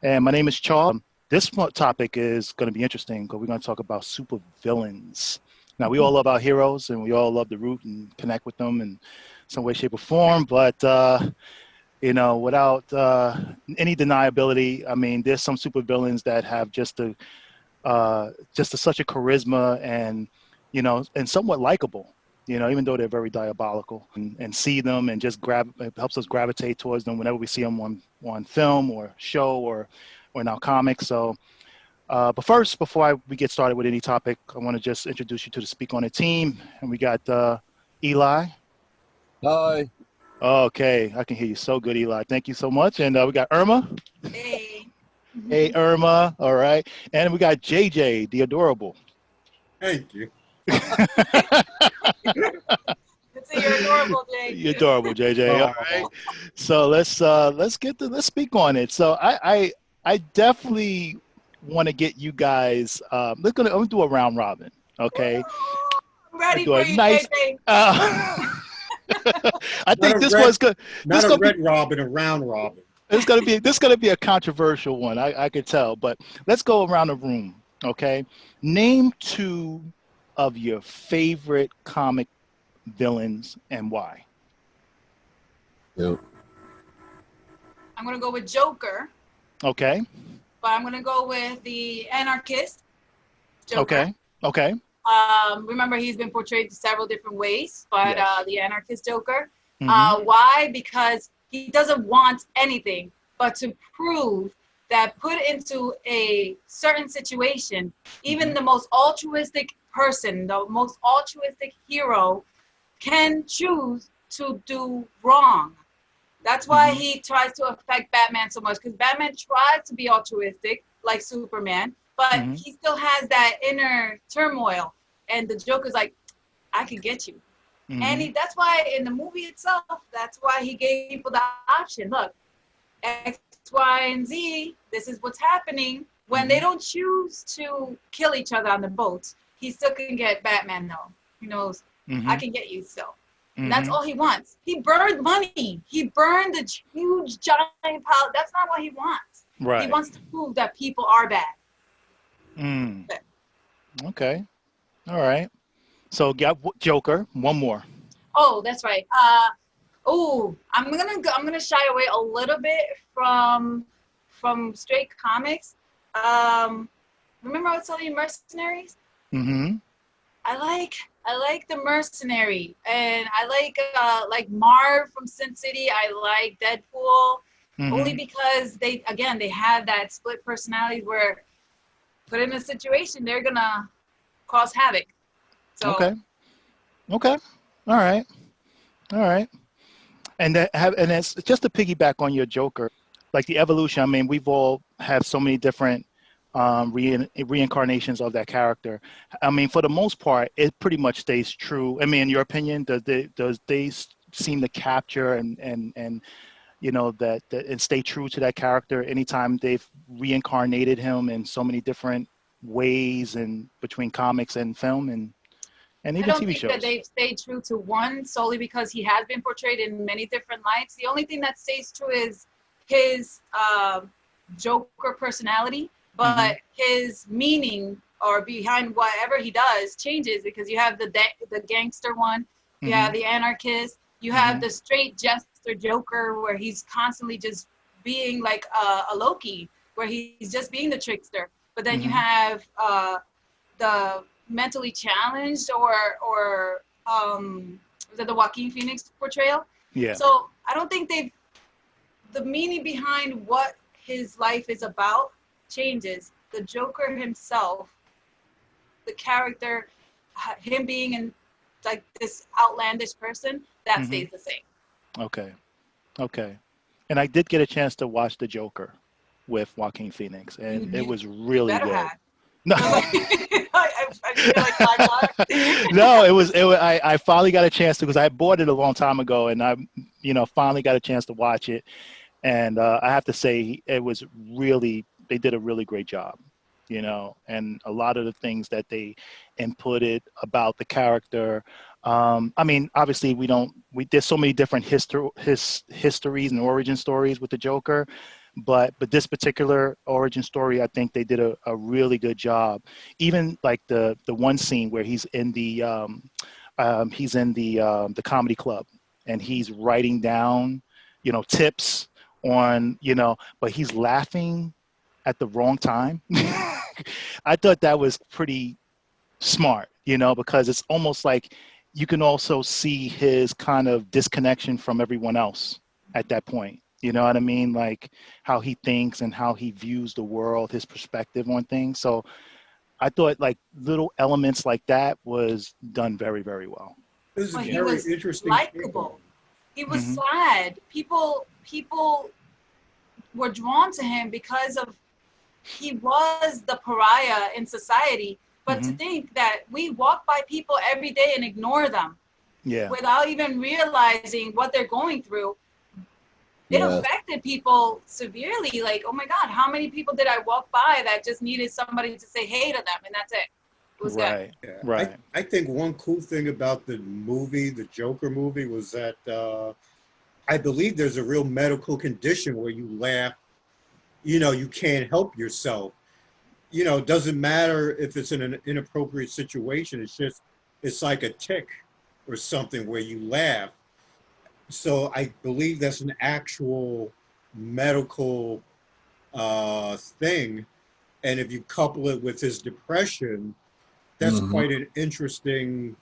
And my name is Charles. This topic is going to be interesting because we're going to talk about supervillains. Now, we all love our heroes and we all love to root and connect with them in some way, shape, or form. But, without any deniability, I mean, there's some supervillains that have such a charisma and, and somewhat likable. Even though they're very diabolical, and see them and just it helps us gravitate towards them whenever we see them on film or show or in our comics. So, but first, before we get started with any topic, I want to just introduce you to the Speak on It team. And we got Eli. Hi. Okay, I can hear you so good, Eli. Thank you so much. And we got Irma. Hey. Hey, Irma. All right. And we got JJ, the adorable. Thank you. You're adorable, Jay. You're adorable, JJ. All right. So let's speak on it. So I definitely want to get you guys. I'm gonna do a round robin. Okay. I'm ready for you, nice, JJ. I think this one's good. Not a red robin, a round robin. This gonna be a controversial one. I could tell, but let's go around the room. Okay. Name two of your favorite comic villains and why. Yep. I'm going to go with Joker. Okay. But I'm going to go with the anarchist, Joker. Okay. Remember, he's been portrayed several different ways, but yes. The anarchist Joker. Mm-hmm. Why? Because he doesn't want anything but to prove that put into a certain situation, even mm-hmm. the most altruistic person, the most altruistic hero can choose to do wrong. That's why mm-hmm. he tries to affect Batman so much, because Batman tries to be altruistic like Superman, but mm-hmm. he still has that inner turmoil. And the Joker's like, I can get you. Mm-hmm. And that's why in the movie itself, that's why he gave people the option. Look, X, Y, and Z, this is what's happening. When mm-hmm. they don't choose to kill each other on the boat, he still can get Batman though. He knows, mm-hmm. I can get you still. Mm-hmm. And that's all he wants. He burned money. He burned a huge giant pile. That's not what he wants. Right. He wants to prove that people are bad. Mm. Okay. All right. So got Joker. One more. Oh, that's right. I'm gonna shy away a little bit from straight comics. Remember I was telling you Mercenaries? Mm-hmm. I like the Mercenary, and I like Marv from Sin City. I like Deadpool, mm-hmm. only because they have that split personality where put in a situation they're gonna cause havoc. So Okay. All right. And that's just to piggyback on your Joker, like the evolution. I mean, we've all had so many different reincarnations of that character. I mean, for the most part, it pretty much stays true. I mean, in your opinion, does they seem to capture and that and stay true to that character anytime they've reincarnated him in so many different ways and between comics and film and even TV shows? I don't think that they've stayed true to one solely because he has been portrayed in many different lights. The only thing that stays true is his Joker personality, but mm-hmm. his meaning or behind whatever he does changes, because you have the gangster one, you mm-hmm. have the anarchist, you have mm-hmm. the straight jester Joker where he's constantly just being like a Loki, where he's just being the trickster. But then mm-hmm. you have the mentally challenged or was that the Joaquin Phoenix portrayal? Yeah. So I don't think the meaning behind what his life is about changes. The Joker himself, the character, him being in like this outlandish person, that mm-hmm. stays the same. Okay. And I did get a chance to watch the Joker with Joaquin Phoenix, and it was really good. Have. No. I feel like No, it was. I finally got a chance to, because I bought it a long time ago, and I, finally got a chance to watch it, and I have to say it was really. They did a really great job, and a lot of the things that they inputted about the character. I mean, obviously, there's so many different histories and origin stories with the Joker. but this particular origin story, I think they did a really good job. Even like the one scene where he's in the comedy club and he's writing down, tips on, but he's laughing at the wrong time. I thought that was pretty smart, because it's almost like you can also see his kind of disconnection from everyone else at that point. You know what I mean? Like how he thinks and how he views the world, his perspective on things. So I thought like little elements like that was done very, very well. This is But he very was interesting. likable. He was sad. People were drawn to him because of he was the pariah in society. But to think that we walk by people every day and ignore them without even realizing what they're going through, it affected people severely. Like, oh my God, how many people did I walk by that just needed somebody to say hey to them, and that's it. It was good. Yeah. Right. I think one cool thing about the movie, the Joker movie, was that I believe there's a real medical condition where you laugh, you can't help yourself. It doesn't matter if it's in an inappropriate situation. It's like a tick or something where you laugh. So I believe that's an actual medical thing. And if you couple it with his depression, that's quite an interesting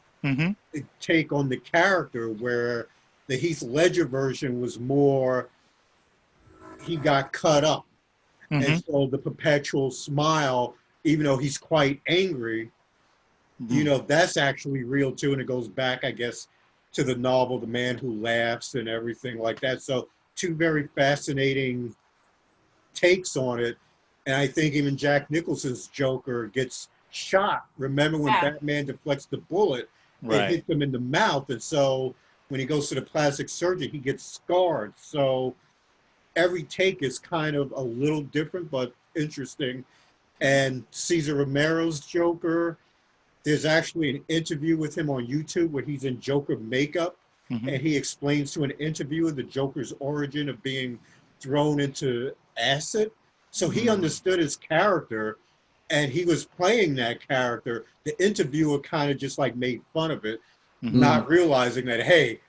take on the character, where the Heath Ledger version was more, he got cut up. And so the perpetual smile, even though he's quite angry, that's actually real too. And it goes back, I guess, to the novel, The Man Who Laughs and everything like that. So two very fascinating takes on it. And I think even Jack Nicholson's Joker gets shot. Remember when Batman deflects the bullet, it hits him in the mouth. And so when he goes to the plastic surgeon, he gets scarred. So every take is kind of a little different, but interesting. And Cesar Romero's Joker, there's actually an interview with him on YouTube where he's in Joker makeup, and he explains to an interviewer the Joker's origin of being thrown into acid. So he understood his character, and he was playing that character. The interviewer kind of just like made fun of it, not realizing that, hey,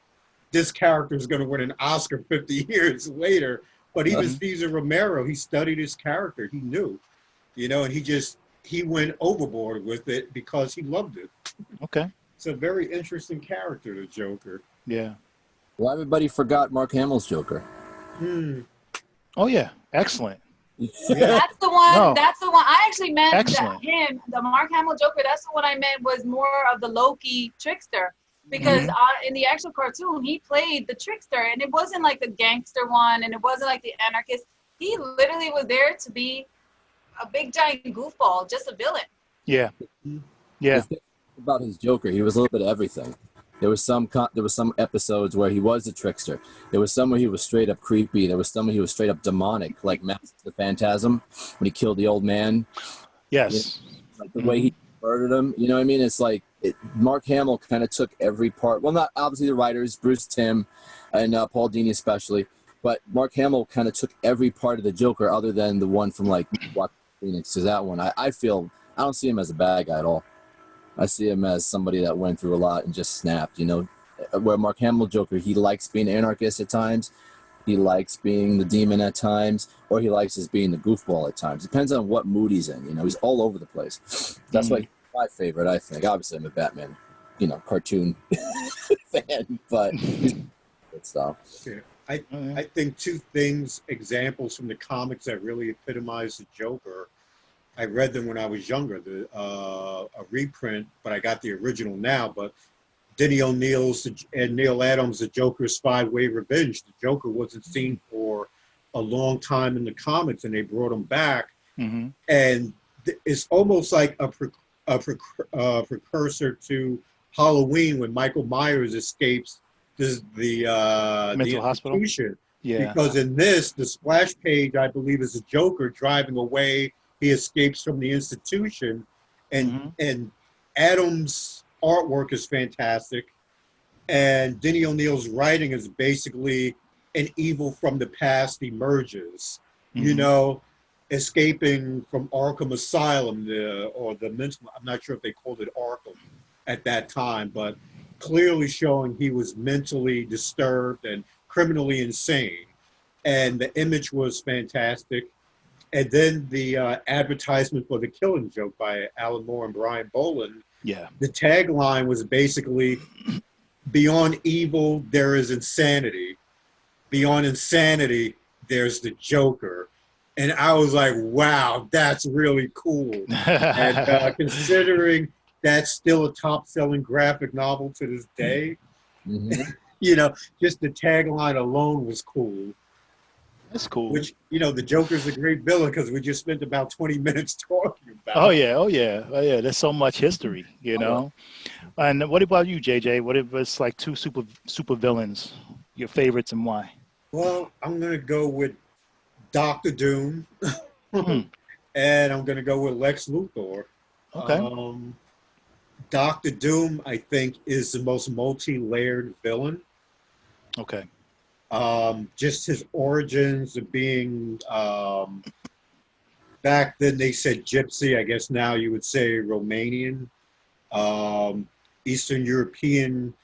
this character is going to win an Oscar 50 years later. But even Cesar Romero, he studied his character. He knew, and he went overboard with it because he loved it. Okay. It's a very interesting character, the Joker. Yeah. Well, everybody forgot Mark Hamill's Joker. Oh yeah, excellent. That's the one. No. That's the one. I actually meant Excellent. him, the Mark Hamill Joker. That's the one I meant was more of the Loki trickster, because in the actual cartoon he played the trickster, and it wasn't like the gangster one, and it wasn't like the anarchist. He literally was there to be a big giant goofball, just a villain. Yeah. Yeah. About his Joker, he was a little bit of everything. There was some episodes where he was a trickster. There was some where he was straight up creepy. There was some where he was straight up demonic, like Mask the Phantasm when he killed the old man. Yes. Like the way he murdered him. You know what I mean? It's like Mark Hamill kind of took every part. Well, not obviously the writers, Bruce Timm and Paul Dini especially, but Mark Hamill kind of took every part of the Joker other than the one from like Phoenix. Because that one, I don't see him as a bad guy at all. I see him as somebody that went through a lot and just snapped, Where Mark Hamill Joker, he likes being an anarchist at times, he likes being the demon at times, or he likes just being the goofball at times. Depends on what mood he's in, He's all over the place. That's why he's my favorite, I think. Obviously, I'm a Batman, cartoon fan, but he's good stuff. Yeah. I think two examples from the comics that really epitomize the Joker. I read them when I was younger, a reprint, but I got the original now. But Denny O'Neill's and Neil Adams' The Joker's Five-Way Revenge. The Joker wasn't seen for a long time in the comics, and they brought him back. And it's almost like a precursor to Halloween when Michael Myers escapes the mental hospital. Yeah. Because in this, the splash page, I believe, is a Joker driving away. He escapes from the institution, and Adams' artwork is fantastic, and Denny O'Neill's writing is basically an evil from the past emerges, you know, escaping from Arkham Asylum, or the mental, I'm not sure if they called it Arkham at that time, but clearly showing he was mentally disturbed and criminally insane. And the image was fantastic. And then the advertisement for The Killing Joke by Alan Moore and Brian Boland, Yeah. the tagline was basically, beyond evil, there is insanity. Beyond insanity, there's the Joker. And I was like, wow, that's really cool. And considering that's still a top-selling graphic novel to this day, you know, just the tagline alone was cool. That's cool. Which, you know, the Joker's a great villain because we just spent about 20 minutes talking about it. Oh yeah. There's so much history, you know. And what about you, JJ? What if it's like two super villains, your favorites, and why? Well, I'm gonna go with Doctor Doom, and I'm gonna go with Lex Luthor. Okay. Doctor Doom, I think, is the most multi-layered villain. Okay. Just his origins of being, back then they said gypsy, I guess now you would say Romanian, Eastern European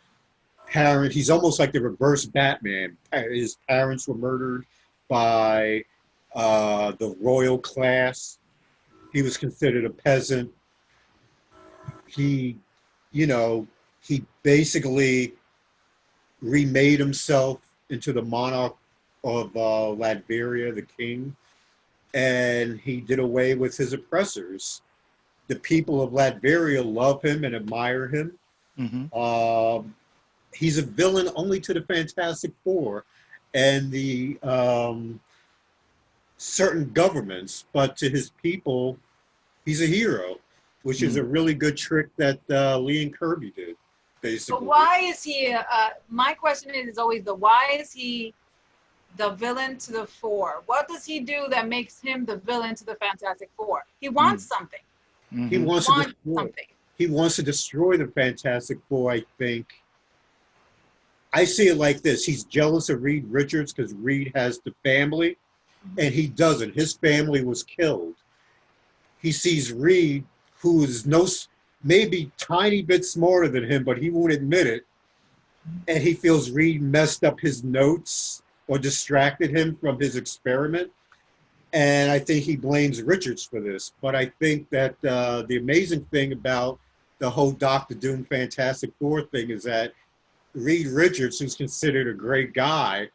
parent. He's almost like the reverse Batman. His parents were murdered by the royal class. He was considered a peasant. He, you know, he basically remade himself into the monarch of Latveria, the king, and he did away with his oppressors. The people of Latveria love him and admire him. He's a villain only to the Fantastic Four and the certain governments, but to his people, he's a hero, which is a really good trick that Lee and Kirby did. Basically. But why is he, my question is always why is he the villain to the Four? What does he do that makes him the villain to the Fantastic Four? He wants something. He wants to destroy the Fantastic Four, I think. I see it like this. He's jealous of Reed Richards because Reed has the family, and he doesn't. His family was killed. He sees Reed, who is maybe tiny bit smarter than him, but he won't admit it. And he feels Reed messed up his notes or distracted him from his experiment. And I think he blames Richards for this. But I think that the amazing thing about the whole Doctor Doom Fantastic Four thing is that Reed Richards, who's considered a great guy,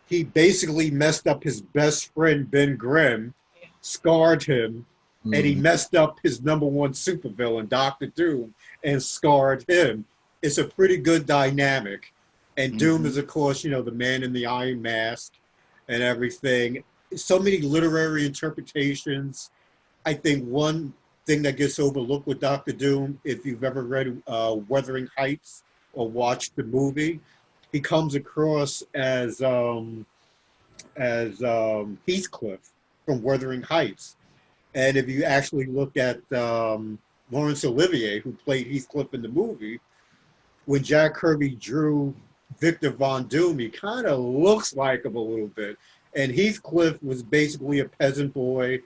he basically messed up his best friend, Ben Grimm, scarred him, and he messed up his #1 supervillain, Doctor Doom, and scarred him. It's a pretty good dynamic. And Doom is, of course, you know, the man in the iron mask and everything. So many literary interpretations. I think one thing that gets overlooked with Doctor Doom, if you've ever read Wuthering Heights or watched the movie, he comes across as Heathcliff from Wuthering Heights. And if you actually look at Laurence Olivier, who played Heathcliff in the movie, when Jack Kirby drew Victor Von Doom, he kind of looks like him a little bit. And Heathcliff was basically a peasant boy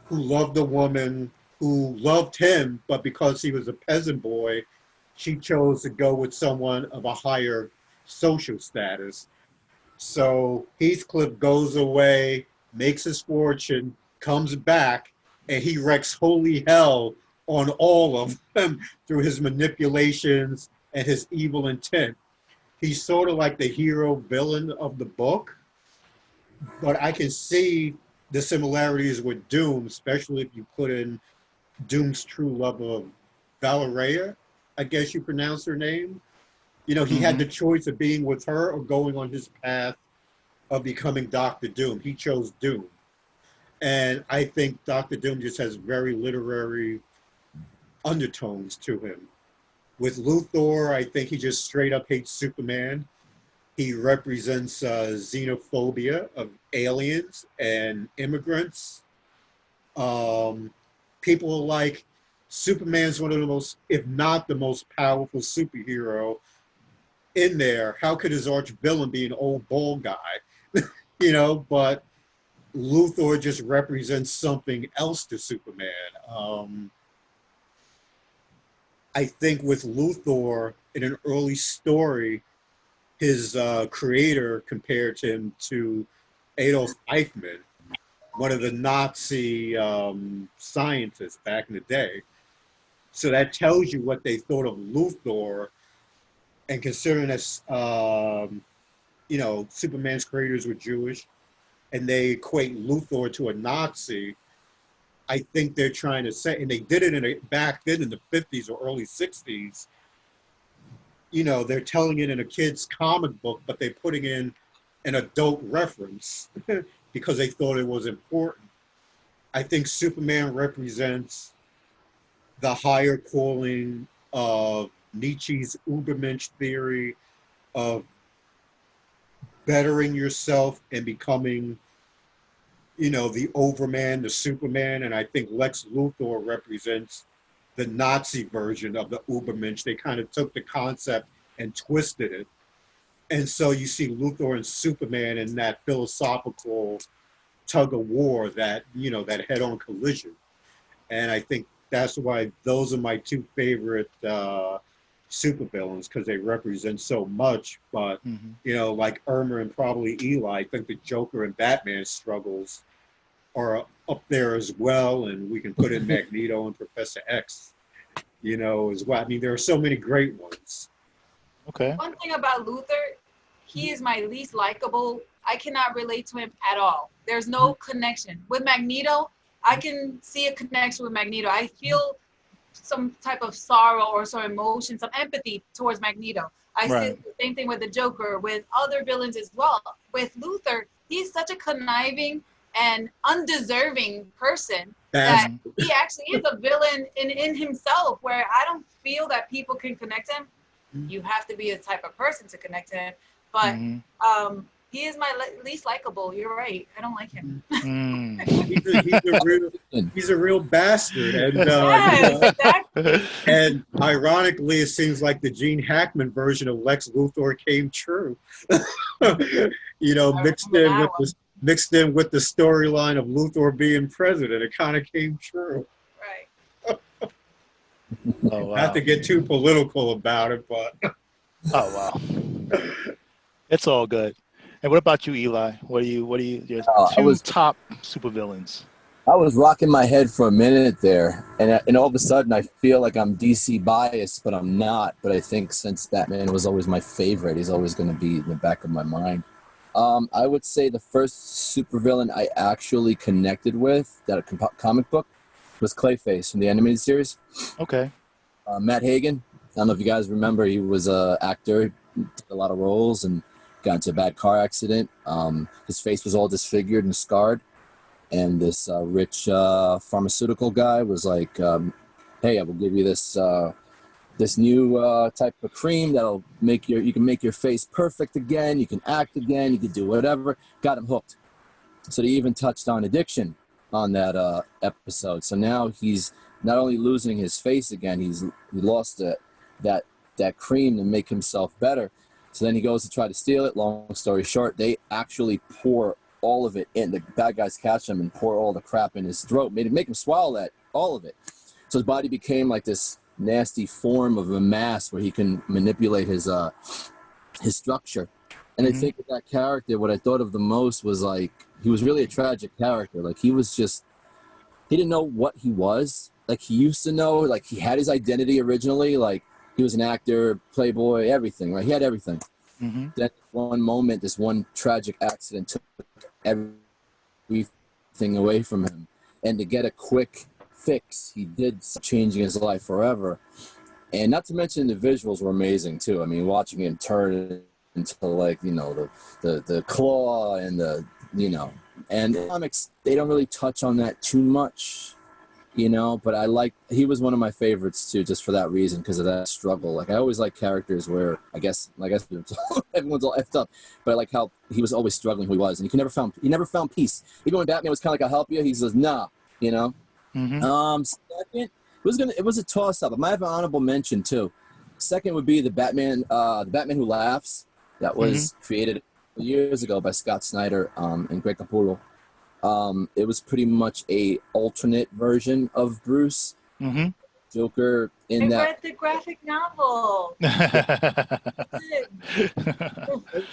who loved a woman who loved him, but because he was a peasant boy, she chose to go with someone of a higher social status. So Heathcliff goes away, makes his fortune, comes back, and he wreaks holy hell on all of them through his manipulations and his evil intent. He's sort of like the hero villain of the book, but I can see the similarities with Doom, especially if you put in Doom's true love of Valeria, I guess you pronounce her name. You know, he had the choice of being with her or going on his path of becoming Doctor Doom. He chose Doom. And I think Doctor Doom just has very literary undertones to him. With Luthor, I think he just straight up hates Superman. He represents xenophobia of aliens and immigrants. People are like, Superman's one of the most, if not the most powerful superhero in there. How could his arch villain be an old bald guy? you know, but Luthor just represents something else to Superman. I think with Luthor in an early story, his creator compared him to Adolf Eichmann, one of the Nazi scientists back in the day. So that tells you what they thought of Luthor, and considering that, you know, Superman's creators were Jewish, and they equate Luthor to a Nazi, I think they're trying to say, and they did it back then in the 50s or early 60s, you know, they're telling it in a kid's comic book, but they're putting in an adult reference because they thought it was important. I think Superman represents the higher calling of Nietzsche's Übermensch theory of bettering yourself and becoming, you know, the Overman, the Superman. And I think Lex Luthor represents the Nazi version of the Übermensch. They kind of took the concept and twisted it. And so you see Luthor and Superman in that philosophical tug of war, that, you know, that head-on collision. And I think that's why those are my two favorite supervillains, because they represent so much. But, you know, like Irma and probably Eli, I think the Joker and Batman struggles are up there as well. And we can put in Magneto and Professor X, you know, as well. I mean, there are so many great ones. Okay. One thing about Luther, he is my least likable. I cannot relate to him at all. There's no connection. With Magneto, I can see a connection with Magneto. I feel some type of sorrow or some emotion, some empathy towards Magneto. I see the same thing with the Joker, with other villains as well. With Luther, he's such a conniving and undeserving person that he actually is a villain in himself, where I don't feel that people can connect him. You have to be a type of person to connect to him. But he is my least likable. You're right. I don't like him. He's a real bastard. And, yes, exactly. And ironically, it seems like the Gene Hackman version of Lex Luthor came true. You know, mixed in with the storyline of Luthor being president. It kind of came true. Right. Oh, wow. Not to get too political about it, but. Oh, wow. It's all good. And what about you, Eli? What are you your two top supervillains? I was rocking my head for a minute there, and all of a sudden I feel like I'm DC biased, but I'm not. But I think since Batman was always my favorite, he's always going to be in the back of my mind. I would say the first supervillain I actually connected with, that comic book, was Clayface from the animated series. Okay. Matt Hagen. I don't know if you guys remember, he was an actor, did a lot of roles, and got into a bad car accident. His face was all disfigured and scarred. And this rich pharmaceutical guy was like, hey, I will give you this this new type of cream that'll make you can make your face perfect again. You can act again. You can do whatever. Got him hooked. So they even touched on addiction on that episode. So now he's not only losing his face again, he lost that cream to make himself better. So then he goes to try to steal it. Long story short, they actually pour all of it in. The bad guys catch him and pour all the crap in his throat, make him swallow that, all of it. So his body became like this nasty form of a mass where he can manipulate his structure. And I think with that character, what I thought of the most was like, he was really a tragic character. Like he didn't know what he was. Like he used to know, like he had his identity originally, like he was an actor, playboy, everything, right? He had everything. Then one moment, this one tragic accident took everything away from him. And to get a quick fix, he did changing his life forever. And not to mention the visuals were amazing too. I mean, watching him turn into like, you know, the claw and and comics, they don't really touch on that too much. You know, but he was one of my favorites too, just for that reason, because of that struggle. Like I always like characters where I guess everyone's all effed up, but I like how he was always struggling who he was, and he never found peace. Even when Batman was kind of like, I'll help you, he says, nah, you know. Second, it was a toss up. I might have an honorable mention too. Second would be the Batman Who Laughs, that was created years ago by Scott Snyder and Greg Capullo. It was pretty much a alternate version of Bruce. Mm-hmm. Joker in I that. read the graphic novel.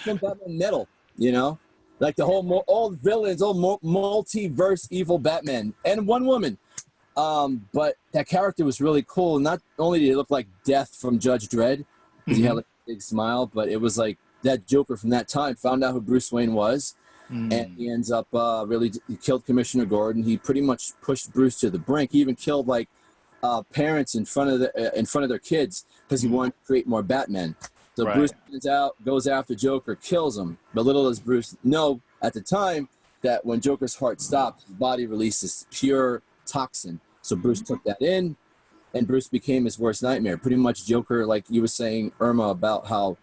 From Batman Metal, you know, like the whole all villains, all multiverse evil Batman and one woman. But that character was really cool. Not only did he look like Death from Judge Dredd, because he had like a big smile, but it was like that Joker from that time found out who Bruce Wayne was, and he ends up he killed Commissioner Gordon. He pretty much pushed Bruce to the brink. He even killed like parents in front of their kids because he wanted to create more Batman. So Right. Bruce comes out, goes after Joker, kills him. But little does Bruce know at the time that when Joker's heart stopped, his body releases pure toxin. So Bruce took that in, and Bruce became his worst nightmare. Pretty much Joker, like you were saying, Irma, about how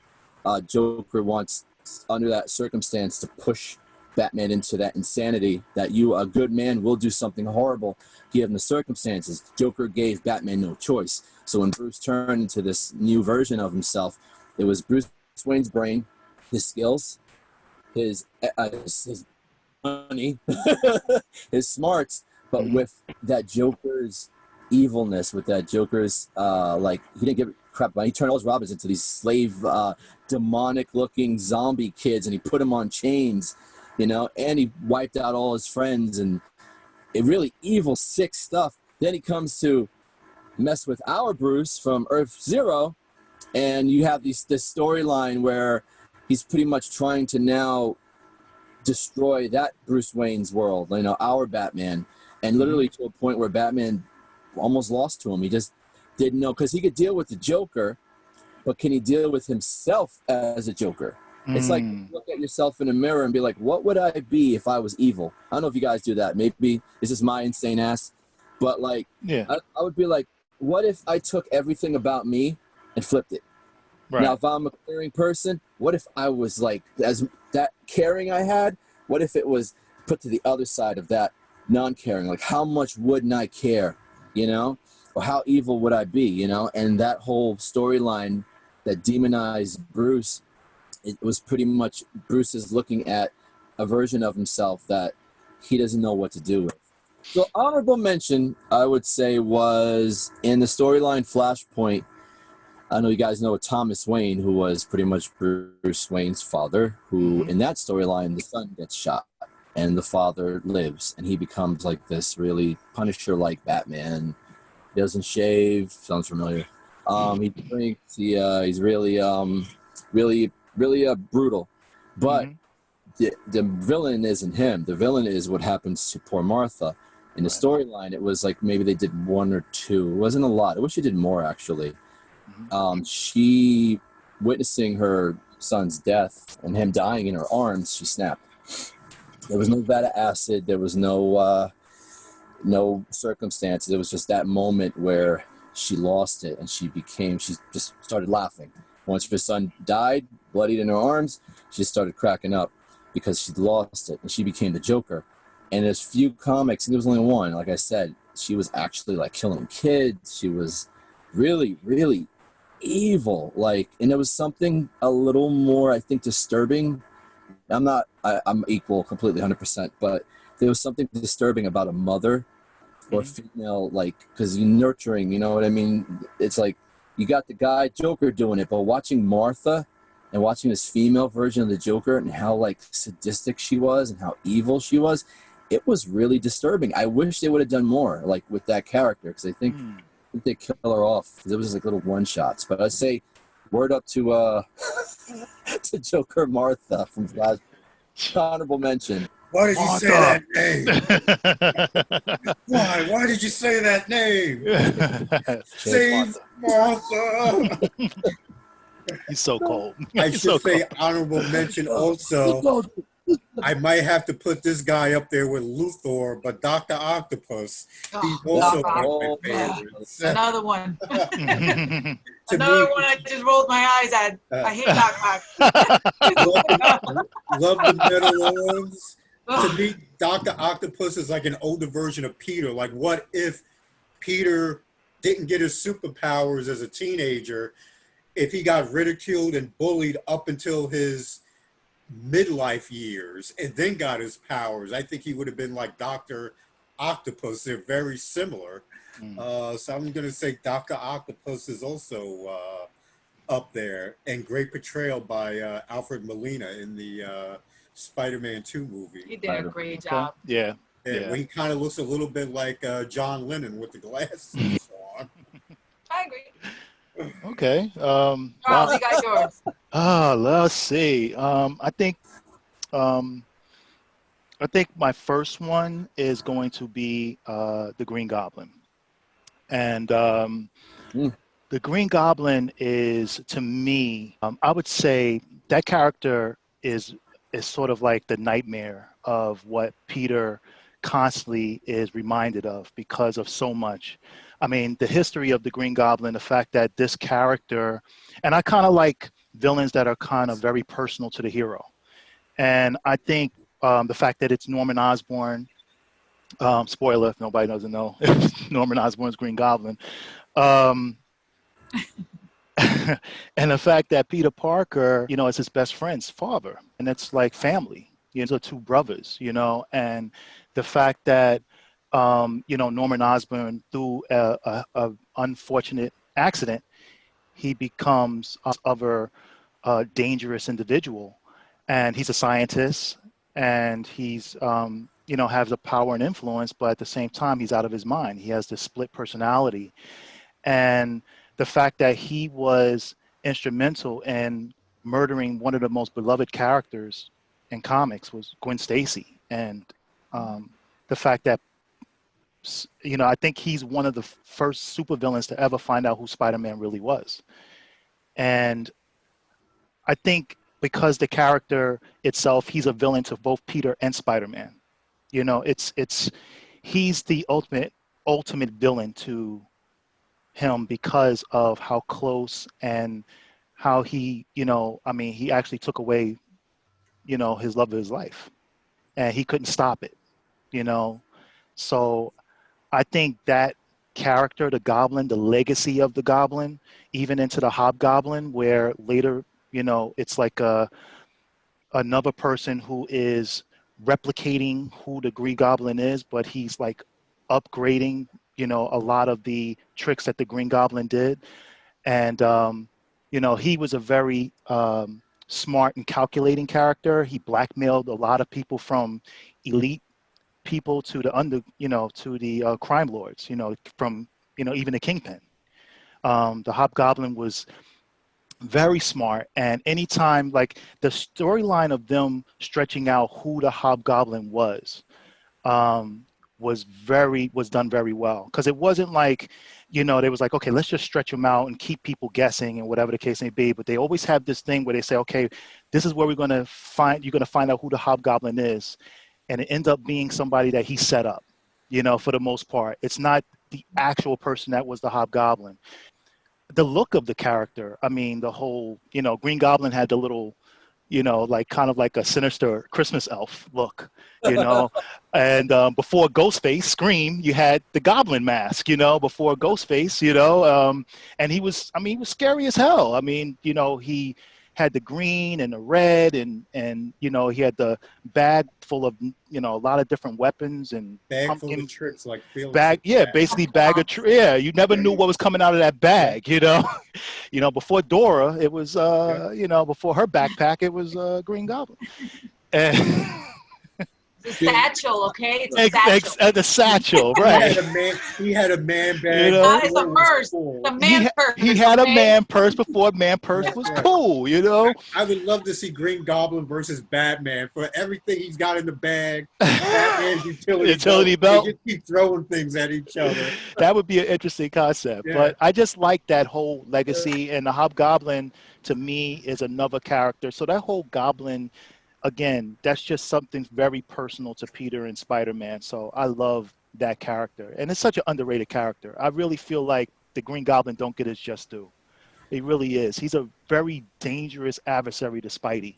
Joker wants, under that circumstance, to push Batman into that insanity that a good man will do something horrible given the circumstances. Joker gave Batman no choice. So when Bruce turned into this new version of himself, it was Bruce Wayne's brain, his skills, his money, his smarts, but with that Joker's evilness, with that Joker's like he didn't give a crap about it. He turned all his robbers into these slave, demonic-looking zombie kids, and he put them on chains. You know, and he wiped out all his friends, and it really evil, sick stuff. Then he comes to mess with our Bruce from Earth Zero, and you have this storyline where he's pretty much trying to now destroy that Bruce Wayne's world, you know, our Batman, and literally to a point where Batman almost lost to him. He just didn't know, because he could deal with the Joker, but can he deal with himself as a Joker? It's like you look at yourself in a mirror and be like, what would I be if I was evil? I don't know if you guys do that. Maybe it's just my insane ass. But like, Yeah. I would be like, what if I took everything about me and flipped it? Right. Now, if I'm a caring person, what if I was like, as that caring I had, what if it was put to the other side of that non-caring? Like, how much wouldn't I care, you know? Or how evil would I be, you know? And that whole storyline that demonized Bruce, it was pretty much Bruce is looking at a version of himself that he doesn't know what to do with. So honorable mention, I would say, was in the storyline Flashpoint. I know you guys know Thomas Wayne, who was pretty much Bruce Wayne's father, who in that storyline, the son gets shot and the father lives, and he becomes like this really Punisher-like Batman. He doesn't shave. Sounds familiar. He drinks. He's really brutal. But the villain isn't him. The villain is what happens to poor Martha. In the storyline, it was like maybe they did one or two. It wasn't a lot. I wish they did more, actually. She, witnessing her son's death and him dying in her arms, she snapped. There was no vat of acid. There was no circumstances. It was just that moment where she lost it, and she just started laughing. Once her son died, bloodied in her arms, she just started cracking up because she'd lost it, and she became the Joker. And there's few comics, and there was only one, like I said, she was actually like killing kids. She was really, really evil. And there was something a little more, I think, disturbing. I'm equal completely 100%, but there was something disturbing about a mother or female, because you're nurturing, you know what I mean? It's like you got the guy Joker doing it, but watching Martha and watching this female version of the Joker and how sadistic she was and how evil she was, it was really disturbing. I wish they would have done more with that character, because I think they kill her off, because it was just little one shots. But I'd say word up to to Joker Martha from Flash. Honorable mention. Why did you say that name? Why did you say that name? Save Martha. He's so cold. I should say honorable mention also. I might have to put this guy up there with Luthor, but Dr. Octopus, he's also one of my favorites. Another one. To Another me, one I just rolled my eyes at. I hate Doc Ock. love the middle ones. To me, Dr. Octopus is like an older version of Peter. Like, what if Peter didn't get his superpowers as a teenager, if he got ridiculed and bullied up until his midlife years and then got his powers, I think he would have been like Dr. Octopus. They're very similar. So I'm going to say Dr. Octopus is also up there, and great portrayal by Alfred Molina in the Spider-Man 2 movie. He did a great job. Yeah. Yeah, where he kind of looks a little bit like John Lennon with the glasses on. I agree. Okay. Charles, you got yours. Let's see. I think my first one is going to be the Green Goblin. And the Green Goblin is, to me, I would say that character is sort of like the nightmare of what Peter constantly is reminded of because of so much. I mean, the history of the Green Goblin, the fact that this character, and I kind of like villains that are kind of very personal to the hero. And I think the fact that it's Norman Osborn, spoiler if nobody doesn't know, Norman Osborn's Green Goblin. And the fact that Peter Parker, you know, is his best friend's father, and it's like family, you know, the two brothers, you know, and the fact that, you know, Norman Osborn, through a unfortunate accident, he becomes a dangerous individual, and he's a scientist, and he's, you know, has a power and influence, but at the same time, he's out of his mind. He has this split personality. And the fact that he was instrumental in murdering one of the most beloved characters in comics was Gwen Stacy. And the fact that, you know, I think he's one of the first supervillains to ever find out who Spider-Man really was. And I think because the character itself, he's a villain to both Peter and Spider-Man. You know, he's the ultimate villain to him because of how close and how he, you know, I mean, he actually took away, you know, his love of his life, and he couldn't stop it, you know. So I think that character, the Goblin, the legacy of the Goblin, even into the Hobgoblin, where later, you know, it's like another person who is replicating who the Green Goblin is, but he's like upgrading, you know, a lot of the tricks that the Green Goblin did. And, you know, he was a very smart and calculating character. He blackmailed a lot of people, from elite people to the to the crime lords, you know, from, you know, even the Kingpin. The Hobgoblin was very smart, and anytime, like, the storyline of them stretching out who the Hobgoblin was done very well, because it wasn't like, you know, they was like, okay, let's just stretch them out and keep people guessing and whatever the case may be, but they always have this thing where they say, okay, this is where you're going to find out who the Hobgoblin is, and it ends up being somebody that he set up, you know, for the most part. It's not the actual person that was the Hobgoblin. The look of the character, I mean, the whole, you know, Green Goblin had the little, you know, like kind of like a sinister Christmas elf look, you know, and before Ghostface, Scream, you had the Goblin mask, you know, before Ghostface, you know, and he was scary as hell. I mean, you know, he had the green and the red, and you know, he had the bag full of, you know, a lot of different weapons and bag full of tricks, like basically bag of you never knew what was coming out of that bag, you know. You know, before Dora, it was you know, before her backpack, it was Green Goblin. And It's a satchel, okay? It's a satchel. The satchel, right? He had a man bag. You know? It's a purse. The man purse. He had a man purse before man purse was cool, you know? I would love to see Green Goblin versus Batman for everything he's got in the bag. Batman's utility belt. They just keep throwing things at each other. That would be an interesting concept. Yeah. But I just like that whole legacy, and the Hobgoblin, to me, is another character. So that whole Goblin, again, that's just something very personal to Peter and Spider-Man. So I love that character. And it's such an underrated character. I really feel like the Green Goblin don't get his just due. He really is. He's a very dangerous adversary to Spidey.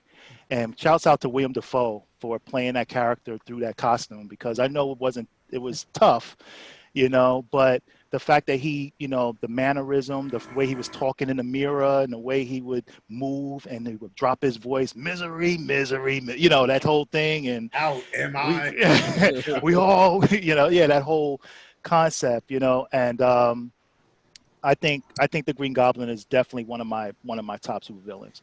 And shouts out to William Dafoe for playing that character through that costume, because I know it was tough, you know, but the fact that he, you know, the mannerism, the way he was talking in the mirror and the way he would move and he would drop his voice, misery, misery, you know, that whole thing. And Out am I? we all, you know, yeah, that whole concept, you know, and I think the Green Goblin is definitely one of my top supervillains.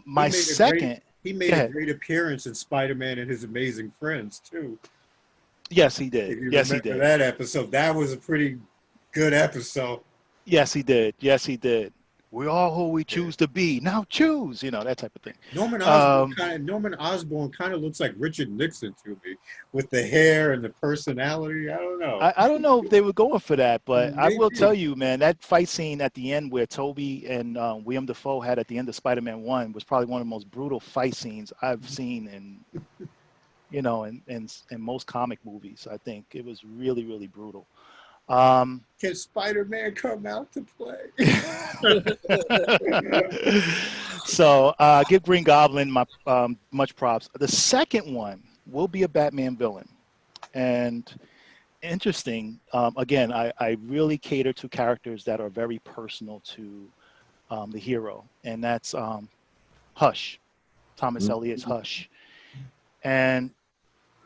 My second, he made a great appearance in Spider-Man and His Amazing Friends too. Yes, he did. If you Yes, he remember did. that episode, that was a pretty good episode. Yes, he did. Yes, he did. We are who we choose to be. Now choose, you know, that type of thing. Norman Osborn kind of looks like Richard Nixon to me, with the hair and the personality. I don't know. I don't know if they were going for that, but I will Maybe. tell you, man, that fight scene at the end where Toby and William Dafoe had at the end of Spider-Man 1 was probably one of the most brutal fight scenes I've seen in, you know, in most comic movies. I think it was really, really brutal. Can Spider-Man come out to play? So give Green Goblin my much props. The second one will be a Batman villain, and interesting. Again, I really cater to characters that are very personal to the hero, and that's Hush, Thomas Elliott's Hush. And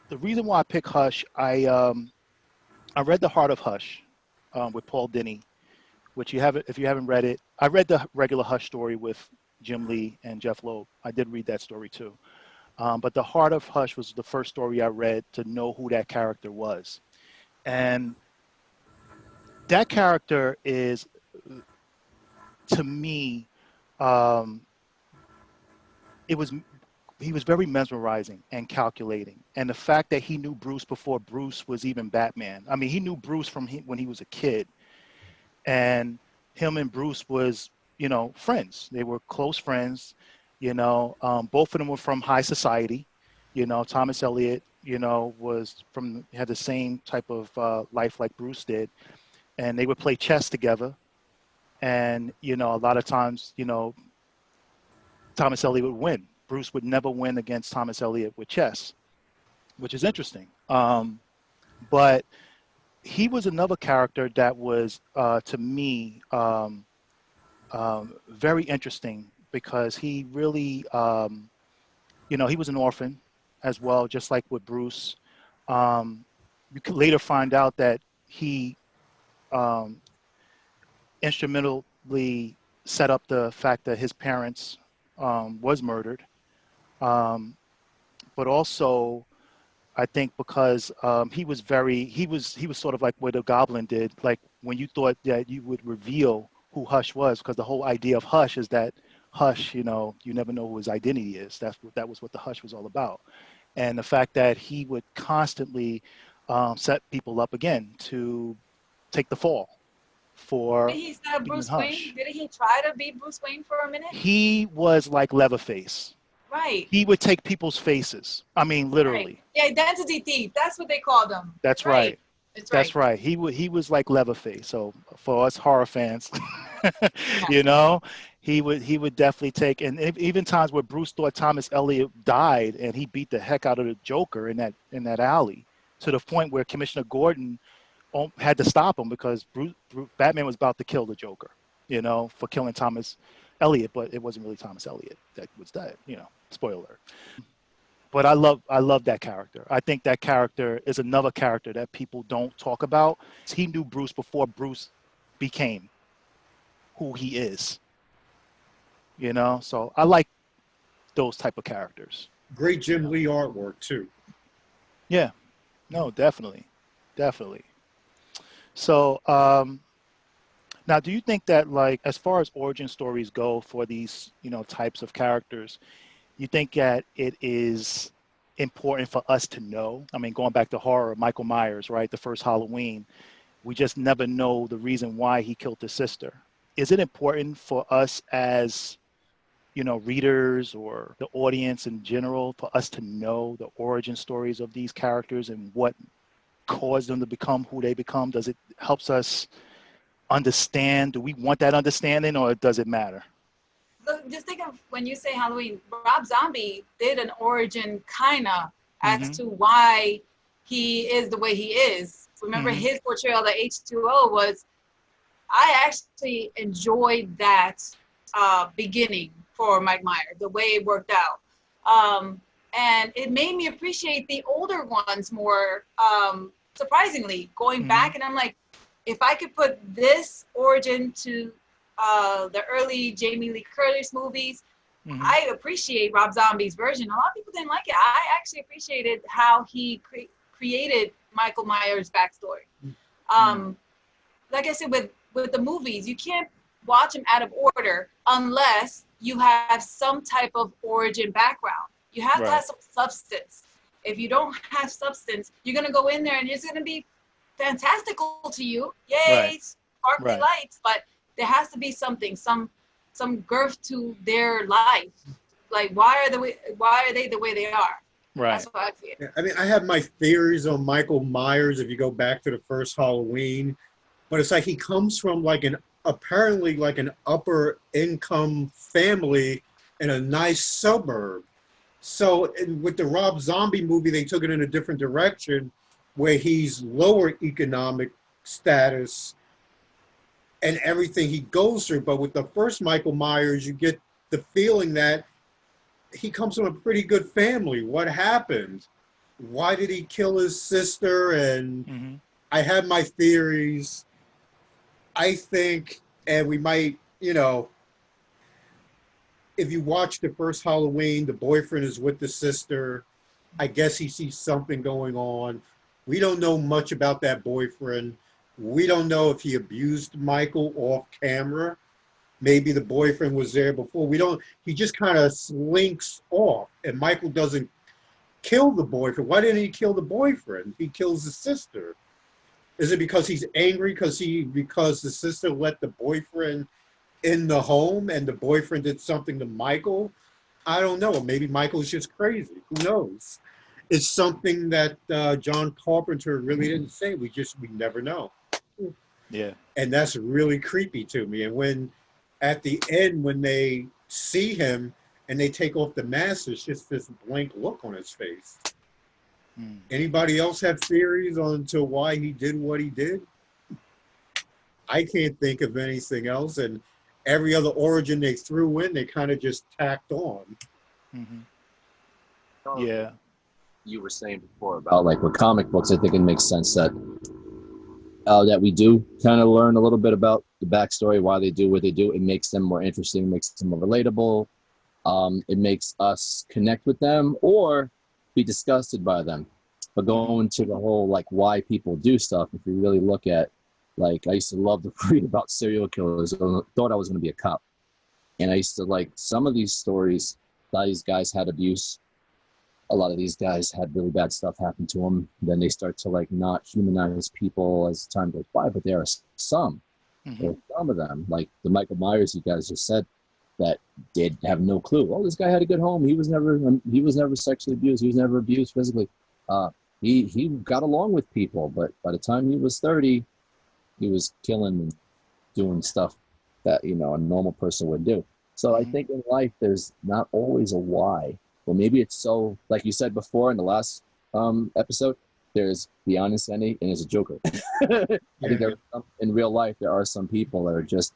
the reason why I pick Hush, I read The Heart of Hush with Paul Dini, which if you haven't read it, I read the regular Hush story with Jim Lee and Jeff Loeb. I did read that story too. But The Heart of Hush was the first story I read to know who that character was. And that character is, to me, he was very mesmerizing and calculating. And the fact that he knew Bruce before Bruce was even Batman. I mean, he knew Bruce from when he was a kid. And him and Bruce was, you know, friends. They were close friends. You know, both of them were from high society. You know, Thomas Elliott, you know, had the same type of life like Bruce did. And they would play chess together. And, you know, a lot of times, you know, Thomas Elliott would win. Bruce would never win against Thomas Elliott with chess, which is interesting. But he was another character that was, to me, very interesting because he really, you know, he was an orphan as well, just like with Bruce. You could later find out that he instrumentally set up the fact that his parents was murdered. But also, I think because he was sort of like what the Goblin did. Like when you thought that you would reveal who Hush was, because the whole idea of Hush is that Hush, you know, you never know who his identity is. That was what the Hush was all about. And the fact that he would constantly set people up again to take the fall for Did he set Bruce Hush. Wayne? Did he try to be Bruce Wayne for a minute? He was like Leatherface. Right. He would take people's faces. I mean, literally. Right. The identity thief. That's what they called him. That's right. That's That's right. He was like Leatherface. So for us horror fans, you know, he would definitely take. And even times where Bruce thought Thomas Elliott died, and he beat the heck out of the Joker in that alley, to the point where Commissioner Gordon had to stop him because Batman was about to kill the Joker, you know, for killing Thomas Elliott, but it wasn't really Thomas Elliott that was dead, you know, spoiler. But I love that character. I think that character is another character that people don't talk about. He knew Bruce before Bruce became who he is, you know, so I like those type of characters. Great Jim Lee artwork too. Yeah, no, definitely. So, now, do you think that, like, as far as origin stories go for these, you know, types of characters, you think that it is important for us to know? I mean, going back to horror, Michael Myers, right? The first Halloween, we just never know the reason why he killed his sister. Is it important for us as, you know, readers or the audience in general, for us to know the origin stories of these characters and what caused them to become who they become? Does it helps us understand? Do we want that understanding, or does it matter? Look, just think of when you say Halloween, Rob Zombie did an origin kind of as to why he is the way he is. remember his portrayal of the H2O was, I actually enjoyed that beginning for Mike Myers, the way it worked out. And it made me appreciate the older ones more, surprisingly, going back. And I'm like, if I could put this origin to the early Jamie Lee Curtis movies, I appreciate Rob Zombie's version. A lot of people didn't like it. I actually appreciated how he created Michael Myers' backstory. Like I said, with the movies, you can't watch them out of order unless you have some type of origin background. You have to have some substance. If you don't have substance, you're going to go in there and it's going to be fantastical to you. Yay, sparkly lights. But there has to be something, some girth to their life. Like, why are they the way they are? Right. That's what I feel. I mean, I have my theories on Michael Myers if you go back to the first Halloween, but it's like he comes from apparently an upper income family in a nice suburb. So with the Rob Zombie movie, they took it in a different direction where he's lower economic status and everything he goes through. But with the first Michael Myers, you get the feeling that he comes from a pretty good family. What happened? Why did he kill his sister? And I have my theories. I think, and we might, if you watch the first Halloween, the boyfriend is with the sister. I guess he sees something going on. We don't know much about that boyfriend. We don't know if he abused Michael off camera. Maybe the boyfriend was there before. He just kind of slinks off, and Michael doesn't kill the boyfriend. Why didn't he kill the boyfriend? He kills the sister. Is it because he's angry because the sister let the boyfriend in the home and the boyfriend did something to Michael? I don't know. Maybe Michael's just crazy. Who knows? It's something that John Carpenter really didn't say. We never know. Yeah. And that's really creepy to me. And when at the end, when they see him and they take off the mask, it's just this blank look on his face. Anybody else have theories on to why he did what he did? I can't think of anything else. And every other origin they threw in, they kind of just tacked on. Yeah. You were saying before about with comic books, I think it makes sense that we do kind of learn a little bit about the backstory, why they do what they do. It makes them more interesting, makes them more relatable. It makes us connect with them or be disgusted by them. But going to the whole why people do stuff, if you really look at I used to love to read about serial killers. I thought I was going to be a cop, and I used to some of these stories. A lot of these guys had abuse. A lot of these guys had really bad stuff happen to them. Then they start to not humanize people as time goes by. But there are some, there are some of them, like the Michael Myers you guys just said, that did have no clue. Oh, this guy had a good home. He was never sexually abused. He was never abused physically. He got along with people, but by the time he was 30, he was killing and doing stuff that a normal person would do. So I think in life there's not always a why. Well, maybe it's so, like you said before in the last episode, there's beyond insanity and there's a Joker. I think in real life there are some people that are just,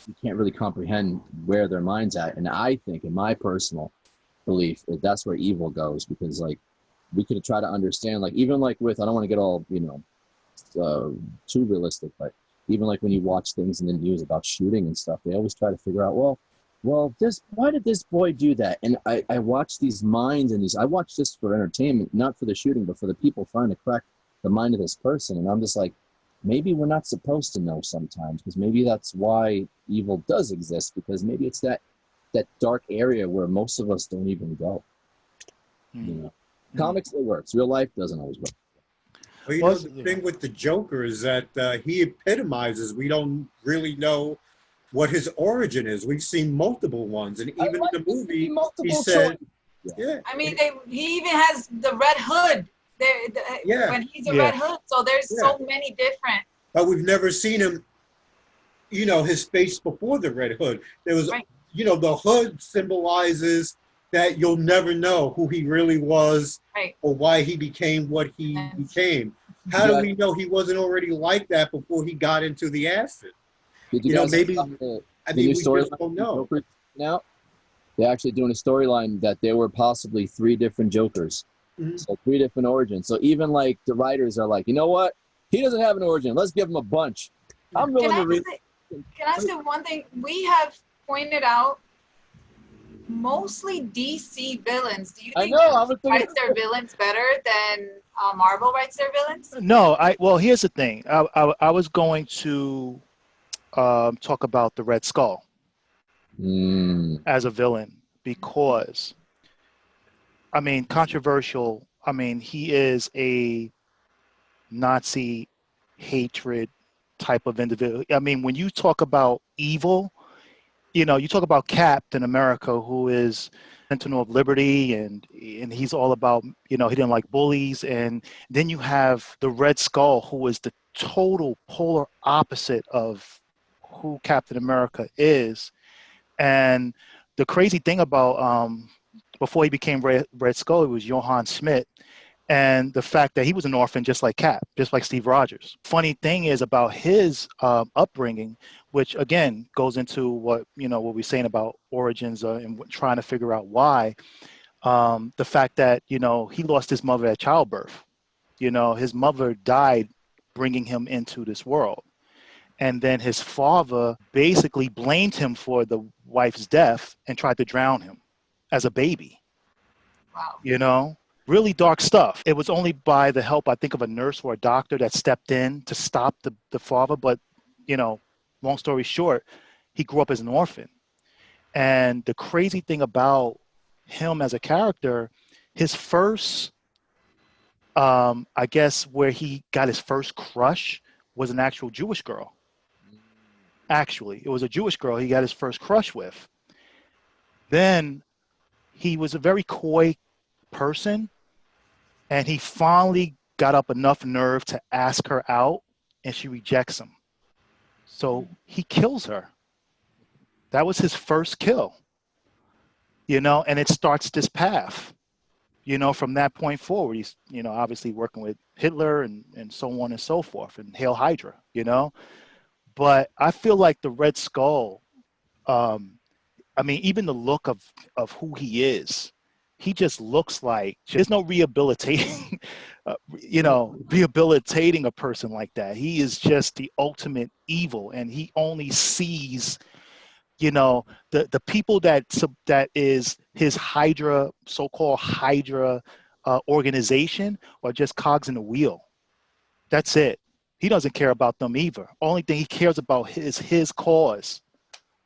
you can't really comprehend where their mind's at. And I think, in my personal belief, that's where evil goes, because we could try to understand, even with, I don't want to get all too realistic, but even when you watch things in the news about shooting and stuff, they always try to figure out, well, why did this boy do that? And I watch these minds and I watch this for entertainment, not for the shooting, but for the people trying to crack the mind of this person. And I'm just maybe we're not supposed to know sometimes, because maybe that's why evil does exist, because maybe it's that dark area where most of us don't even go. Comics, it works. Real life doesn't always work. Well, the thing with the Joker is that he epitomizes, we don't really know what his origin is. We've seen multiple ones, and even in the movie, he said, I mean, he even has the Red Hood. When he's a Red Hood, so there's so many different. But we've never seen him, his face before the Red Hood. There was, the hood symbolizes that you'll never know who he really was or why he became what he became. how do we know he wasn't already like that before he got into the acid? Did you You know, guys maybe, the I new mean, we storyline just don't know. Joker now? They're actually doing a storyline that there were possibly 3 different Jokers. Mhm. So 3 different origins. So even like the writers are like, you know what? He doesn't have an origin. Let's give him a bunch. I'm willing to read. Can I say one thing? We have pointed out mostly DC villains. Do you I think know. I was DC writes their villains better than Marvel writes their villains? No, well, here's the thing. I was going to talk about the Red Skull as a villain because, I mean, controversial. I mean, he is a Nazi hatred type of individual. I mean, when you talk about evil, you know, you talk about Captain America, who is sentinel of liberty, and he's all about, you know, he didn't like bullies. And then you have the Red Skull, who is the total polar opposite of who Captain America is. And the crazy thing about before he became Red Skull, it was Johann Schmidt. And the fact that he was an orphan just like Cap, just like Steve Rogers. Funny thing is about his upbringing, which again goes into what, you know, what we're saying about origins and trying to figure out why. The fact that, you know, he lost his mother at childbirth. You know, his mother died bringing him into this world. And then his father basically blamed him for the wife's death and tried to drown him as a baby. Wow. You know? Really dark stuff. It was only by the help, I think, of a nurse or a doctor that stepped in to stop the father. But, you know, long story short, he grew up as an orphan. And the crazy thing about him as a character, his first, I guess, where he got his first crush was an actual Jewish girl. Actually, it was a Jewish girl he got his first crush with. Then he was a very coy person. And he finally got up enough nerve to ask her out, and she rejects him. So he kills her. That was his first kill, you know, and it starts this path, you know, from that point forward. He's, you know, obviously working with Hitler and so on and so forth, and Hail Hydra, you know. But I feel like the Red Skull, I mean, even the look of who he is, he just looks like, there's no rehabilitating, you know, rehabilitating a person like that. He is just the ultimate evil, and he only sees, you know, the people that is his Hydra, so-called Hydra organization, are just cogs in the wheel. That's it. He doesn't care about them either. Only thing he cares about is his cause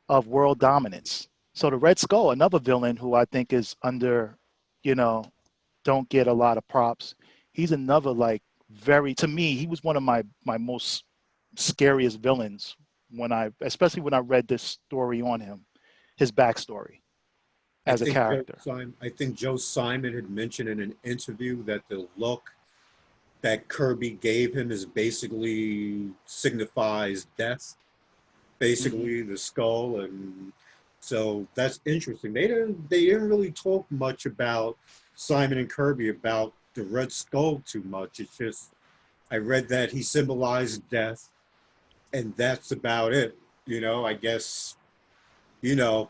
of world dominance. So the Red Skull, another villain who I think is under, you know, don't get a lot of props. He's another, like, to me, he was one of my most scariest villains especially when I read this story on him, his backstory as a character. I think Joe Simon had mentioned in an interview that the look that Kirby gave him is basically signifies death, basically the skull. And so that's interesting. They didn't really talk much about Simon and Kirby about the Red Skull too much. It's just, I read that he symbolized death, and that's about it. You know, I guess, you know,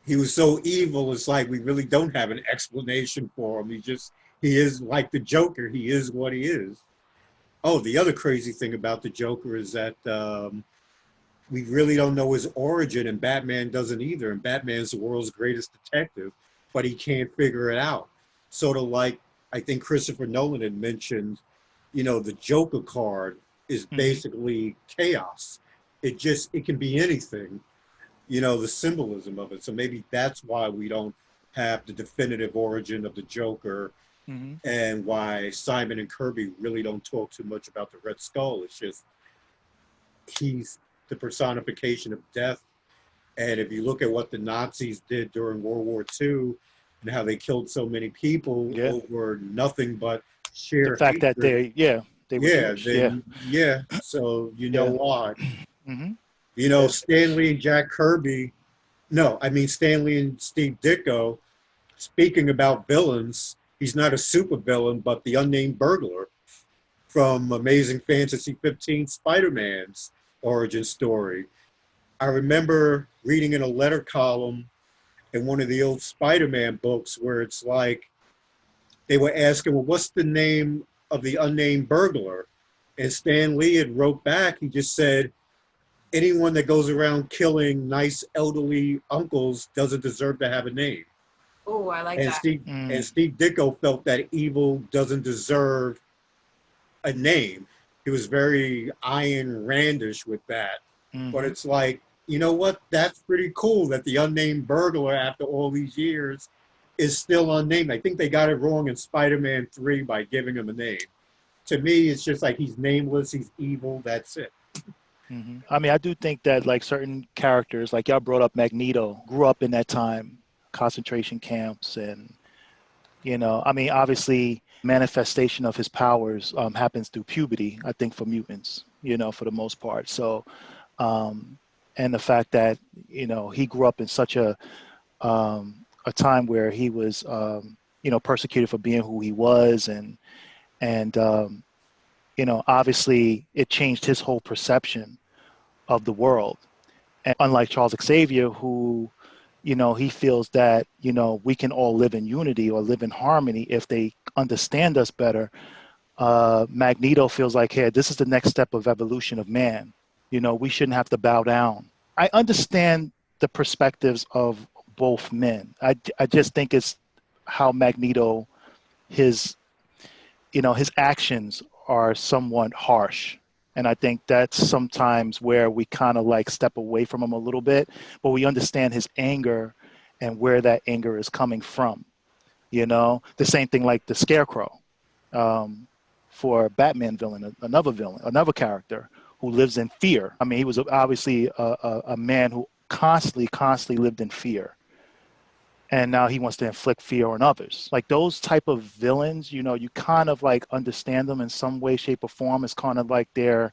he was so evil, it's like we really don't have an explanation for him. He is like the Joker. He is what he is. Oh, the other crazy thing about the Joker is that we really don't know his origin, and Batman doesn't either. And Batman's the world's greatest detective, but he can't figure it out. Sort of like, I think Christopher Nolan had mentioned, you know, the Joker card is basically chaos. It can be anything, you know, the symbolism of it. So maybe that's why we don't have the definitive origin of the Joker, and why Simon and Kirby really don't talk too much about the Red Skull. It's just, he's the personification of death. And if you look at what the Nazis did during World War II and how they killed so many people over nothing but sheer the fact hatred, that they were Jewish. So you know why. Mm-hmm. You know, Stanley and Jack Kirby, Stanley and Steve Ditko, speaking about villains, he's not a super villain, but the unnamed burglar. from Amazing Fantasy 15 Spider-Man's origin story. I remember reading in a letter column in one of the old Spider-Man books where it's like they were asking, well, what's the name of the unnamed burglar? And Stan Lee had wrote back, he just said, anyone that goes around killing nice elderly uncles doesn't deserve to have a name. Oh, I like And that. Steve Ditko felt that evil doesn't deserve a name. He was very Ayn Randish with that. But it's like, you know what? That's pretty cool that the unnamed burglar, after all these years, is still unnamed. I think they got it wrong in Spider-Man 3 by giving him a name. To me, it's just like he's nameless, he's evil, that's it. I mean, I do think that like certain characters, like y'all brought up Magneto, grew up in that time, concentration camps, and I mean, obviously, manifestation of his powers happens through puberty. I think for mutants, for the most part. So, and the fact that he grew up in such a time where he was persecuted for being who he was, and obviously it changed his whole perception of the world. And unlike Charles Xavier, who, he feels that, we can all live in unity or live in harmony if they understand us better. Magneto feels like, hey, this is the next step of evolution of man. We shouldn't have to bow down. I understand the perspectives of both men. I just think it's how Magneto, his actions are somewhat harsh. And I think that's sometimes where we kind of like step away from him a little bit, but we understand his anger and where that anger is coming from. The same thing like the Scarecrow for a Batman villain, another character who lives in fear. I mean, he was obviously a man who constantly lived in fear. And now he wants to inflict fear on others. Like those type of villains, you kind of like understand them in some way, shape, or form. It's kind of like they're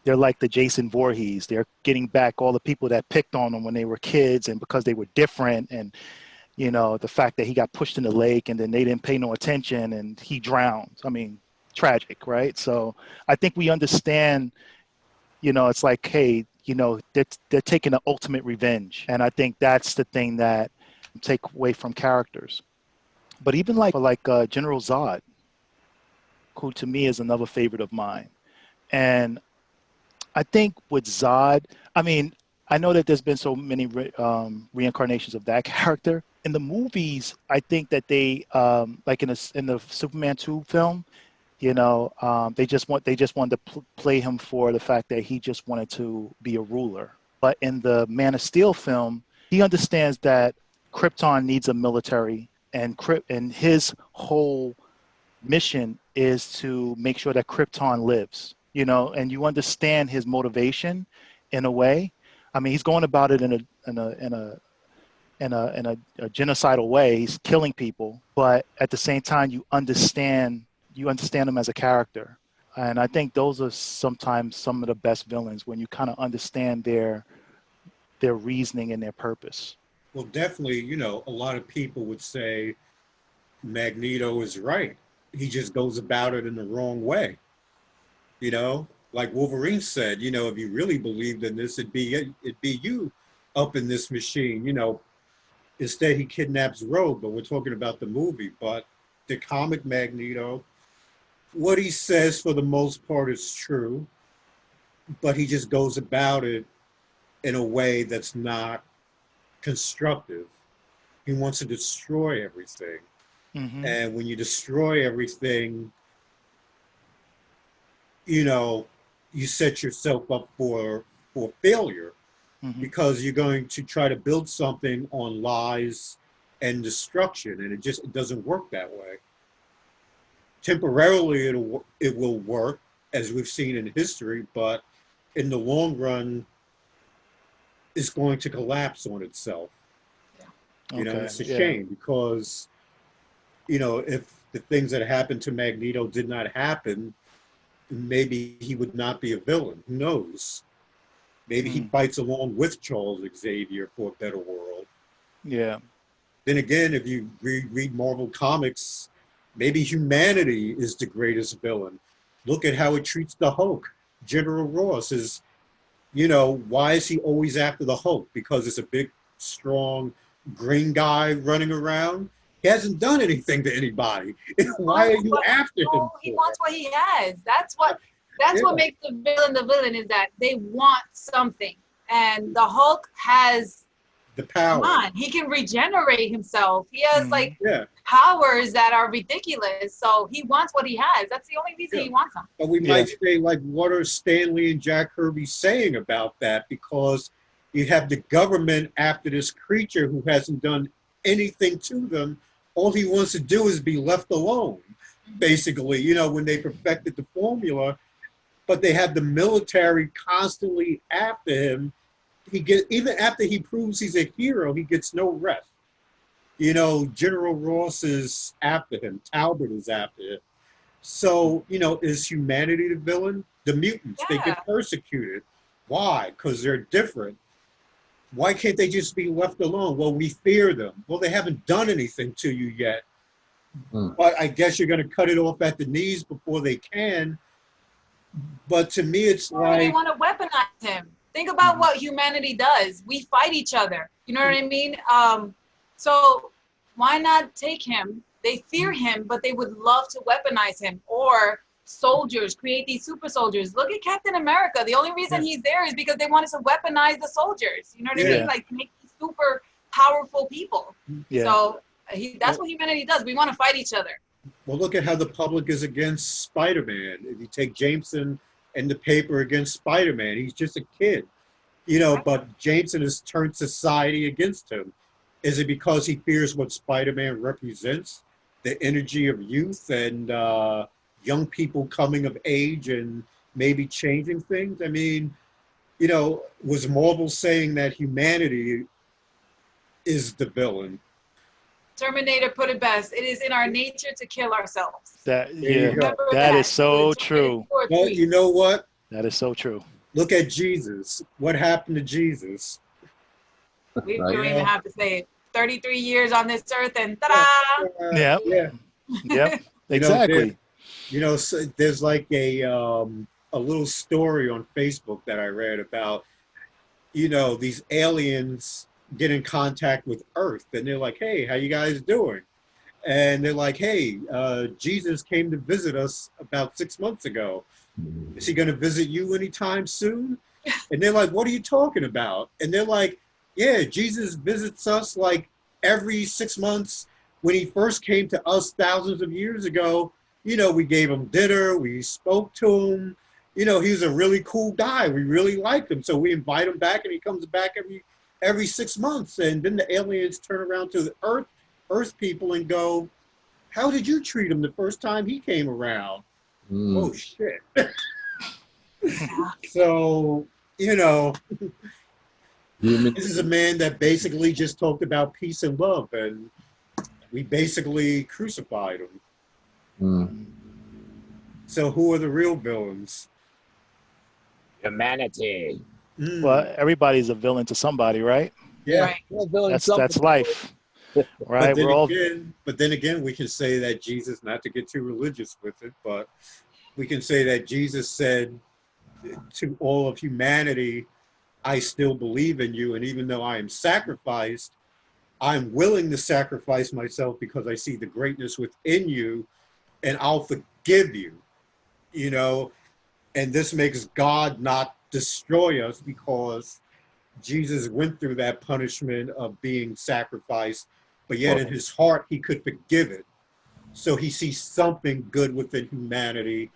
like the Jason Voorhees. They're getting back all the people that picked on them when they were kids, and because they were different, and the fact that he got pushed in the lake and then they didn't pay no attention and he drowned. I mean, tragic, right? So I think we understand. It's like, hey, they're taking the ultimate revenge, and I think that's the thing that take away from characters. But even like General Zod, who to me is another favorite of mine. And I think with Zod, I mean, I know that there's been so many reincarnations of that character. In the movies, I think that they like in the Superman 2 film, they just wanted to play him for the fact that he just wanted to be a ruler. But in the Man of Steel film, he understands that Krypton needs a military, and his whole mission is to make sure that Krypton lives. And you understand his motivation in a way. I mean, he's going about it in a genocidal way. He's killing people, but at the same time, you understand him as a character. And I think those are sometimes some of the best villains, when you kind of understand their reasoning and their purpose. Well, definitely, a lot of people would say Magneto is right. He just goes about it in the wrong way. Like Wolverine said, if you really believed in this, it'd be you up in this machine. Instead he kidnaps Rogue, but we're talking about the movie. But the comic Magneto, what he says for the most part is true, but he just goes about it in a way that's not constructive. He wants to destroy everything. And when you destroy everything, you set yourself up for failure, because you're going to try to build something on lies and destruction, and it doesn't work that way. Temporarily it will work, as we've seen in history, but in the long run is going to collapse on itself. It's a shame, because if the things that happened to Magneto did not happen, maybe he would not be a villain. Who knows? Maybe he fights along with Charles Xavier for a better world. Yeah. Then again, if you read Marvel Comics, maybe humanity is the greatest villain. Look at how it treats the Hulk. General Ross is, you know, why is he always after the Hulk? Because it's a big, strong, green guy running around. He hasn't done anything to anybody. Why are you after him? He wants what he has. That's what makes the villain is that they want something. And the Hulk has the power. Come on, he can regenerate himself. He has like yeah. powers that are ridiculous. So he wants what he has. That's the only reason he wants them. But we might say, like, what are Stanley and Jack Kirby saying about that? Because you have the government after this creature who hasn't done anything to them. All he wants to do is be left alone, basically, you know, when they perfected the formula. But they have the military constantly after him. Even after he proves he's a hero, he gets no rest. You know, General Ross is after him. Talbot is after him. So, you know, is humanity the villain? The mutants, they get persecuted. Why? Because they're different. Why can't they just be left alone? Well, we fear them. Well, they haven't done anything to you yet. But I guess you're going to cut it off at the knees before they can. But to me, it's like... They want to weaponize him. Think about what humanity does. We fight each other. You know what I mean? So why not take him? They fear him, but they would love to weaponize him. Or soldiers, create these super soldiers. Look at Captain America. The only reason he's there is because they wanted to weaponize the soldiers. You know what I mean? Like make these super powerful people. So that's what humanity does. We want to fight each other. Well, look at how the public is against Spider-Man. If you take Jameson and the paper against Spider-Man, he's just a kid, you know, but Jameson has turned society against him. Is it because he fears what Spider-Man represents? The energy of youth and young people coming of age and maybe changing things? I mean, you know, was Marvel saying that humanity is the villain? Terminator put it best. It is in our nature to kill ourselves. That is so true. Well, you know what? That is so true. Look at Jesus. What happened to Jesus? We don't even have to say it. 33 years on this earth and ta-da! Yep. Exactly. You know, so there's like a little story on Facebook that I read about, you know, these aliens get in contact with Earth, and they're like, hey, how you guys doing? And they're like, hey, Jesus came to visit us about 6 months ago. Is he going to visit you anytime soon? And they're like, what are you talking about? And they're like, yeah, Jesus visits us like every 6 months. When he first came to us thousands of years ago, you know, we gave him dinner, we spoke to him. You know, he's a really cool guy. We really liked him. So we invite him back, and he comes back every 6 months. And then the aliens turn around to the Earth people and go, how did you treat him the first time he came around? Oh, shit. So, you know, this is a man that basically just talked about peace and love, and we basically crucified him. So who are the real villains? Humanity. Well, everybody's a villain to somebody, right? Yeah. Right. That's life. Right. But then again, we can say that Jesus, not to get too religious with it, but we can say that Jesus said to all of humanity, I still believe in you. And even though I am sacrificed, I'm willing to sacrifice myself because I see the greatness within you, and I'll forgive you, you know. And this makes God not destroy us because Jesus went through that punishment of being sacrificed, but yet in his heart, he could forgive it. So he sees something good within humanity.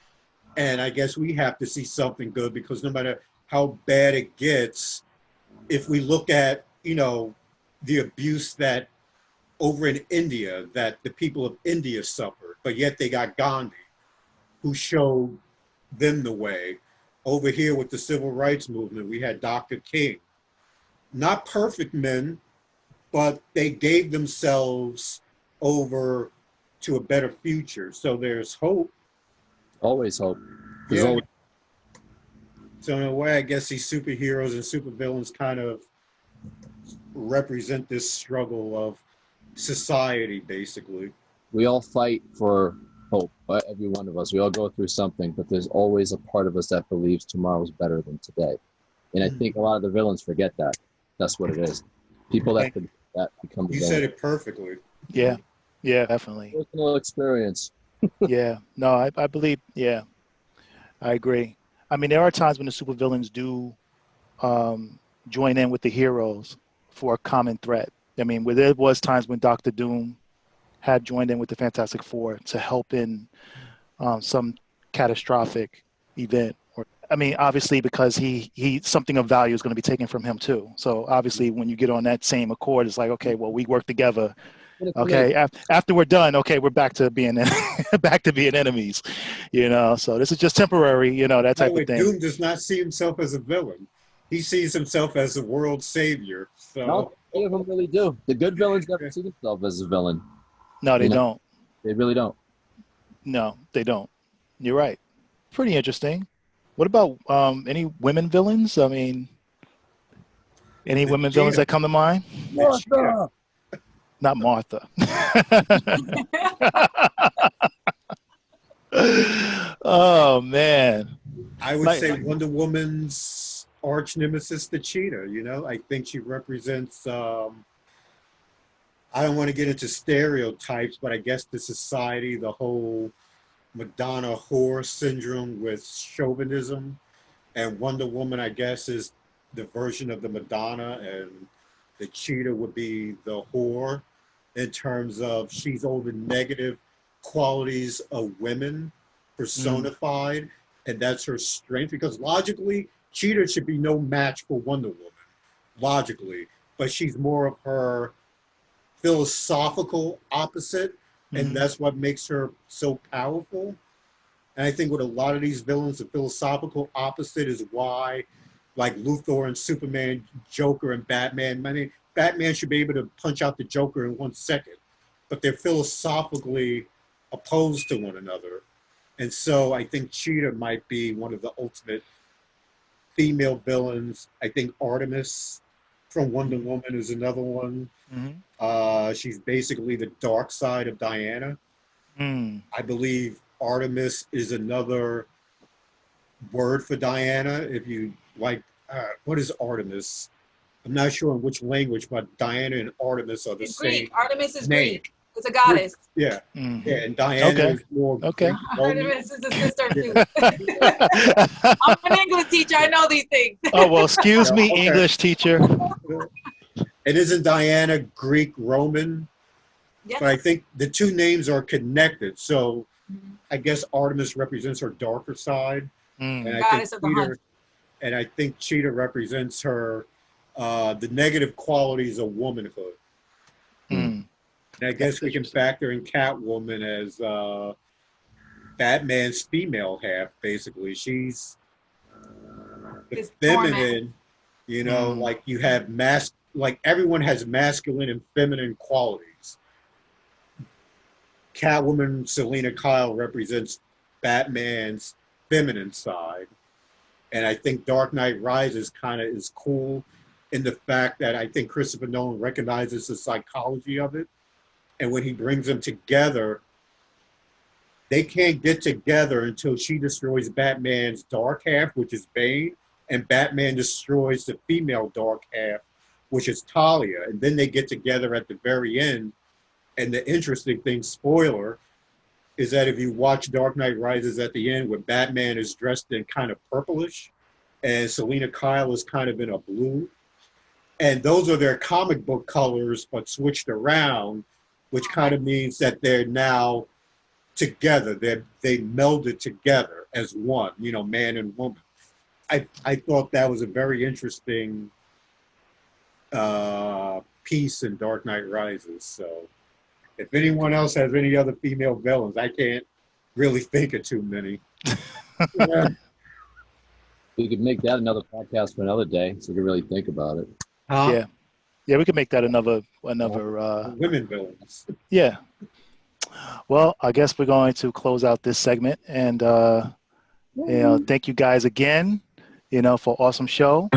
And I guess we have to see something good, because no matter how bad it gets, if we look at, you know, the abuse that over in India, that the people of India suffered, but yet they got Gandhi, who showed them the way. Over here with the civil rights movement, we had Dr. King. Not perfect men, but they gave themselves over to a better future. So there's hope. Always hope. Yeah. So in a way, I guess these superheroes and supervillains kind of represent this struggle of society, basically. We all fight for hope. Every one of us, we all go through something, but there's always a part of us that believes tomorrow's better than today. And I think a lot of the villains forget that. That's what it is. People that become the You villain. said it perfectly. Yeah, yeah, definitely. Personal experience. Yeah, no, I believe, yeah, I agree. I mean, there are times when the supervillains do join in with the heroes for a common threat. I mean, where there was times when Doctor Doom had joined in with the Fantastic Four to help in some catastrophic event. Or, I mean, obviously because he something of value is going to be taken from him too. So obviously, when you get on that same accord, it's like, okay, well, we work together. Okay, after we're done, okay, we're back to being back to being enemies, you know. So this is just temporary, you know, that By type the way, of thing. Doom does not see himself as a villain. He sees himself as the world's savior. So No, any of them really do. The good villains never see themselves as a villain. No, they don't. They really don't. No, they don't. You're right. Pretty interesting. What about any women villains? I mean, any women villains that come to mind? Martha! Not Martha. Oh man. I would Like- say Wonder Woman's arch nemesis, the Cheetah. You know, I think she represents. I don't want to get into stereotypes, but I guess the society, the whole Madonna whore syndrome with chauvinism, and Wonder Woman, I guess, is the version of the Madonna, and the Cheetah would be the whore in terms of she's all the negative qualities of women personified, and that's her strength. Because logically, Cheetah should be no match for Wonder Woman, logically, but she's more of her philosophical opposite, and that's what makes her so powerful. And I think with a lot of these villains, the philosophical opposite is why, like Luthor and Superman, Joker and Batman, I mean, Batman should be able to punch out the Joker in 1 second, but they're philosophically opposed to one another. And so I think Cheetah might be one of the ultimate female villains. I think Artemis from Wonder Woman is another one. She's basically the dark side of Diana. I believe Artemis is another word for Diana. If you like, what is Artemis? I'm not sure in which language, but Diana and Artemis are the It's same. Greek. Artemis is name. Greek. It's a goddess. Yeah, yeah, and Diana is more Okay. Artemis is a sister too. I'm an English teacher. I know these things. Oh well, excuse me, Okay. English teacher. And isn't Diana Greek Roman? Yes. But I think the two names are connected. So I guess Artemis represents her darker side, and Goddess of the hunt. and I think Cheetah represents her the negative qualities of womanhood. And I guess we can factor in Catwoman as Batman's female half. Basically, she's the His feminine. torment. You know, like you have like everyone has masculine and feminine qualities. Catwoman, Selena Kyle represents Batman's feminine side. And I think Dark Knight Rises kind of is cool in the fact that I think Christopher Nolan recognizes the psychology of it. And when he brings them together, they can't get together until she destroys Batman's dark half, which is Bane, and Batman destroys the female dark half, which is Talia. And then they get together at the very end. And the interesting thing, spoiler, is that if you watch Dark Knight Rises at the end, where Batman is dressed in kind of purplish, and Selena Kyle is kind of in a blue, and those are their comic book colors, but switched around, which kind of means that they're now together. They melded together as one, you know, man and woman. I thought that was a very interesting piece in Dark Knight Rises. So if anyone else has any other female villains, I can't really think of too many. Yeah. We could make that another podcast for another day, so we can really think about it. Yeah, yeah, we could make that another. Women villains. Yeah. Well, I guess we're going to close out this segment, and you know, thank you guys again, you know, for an awesome show.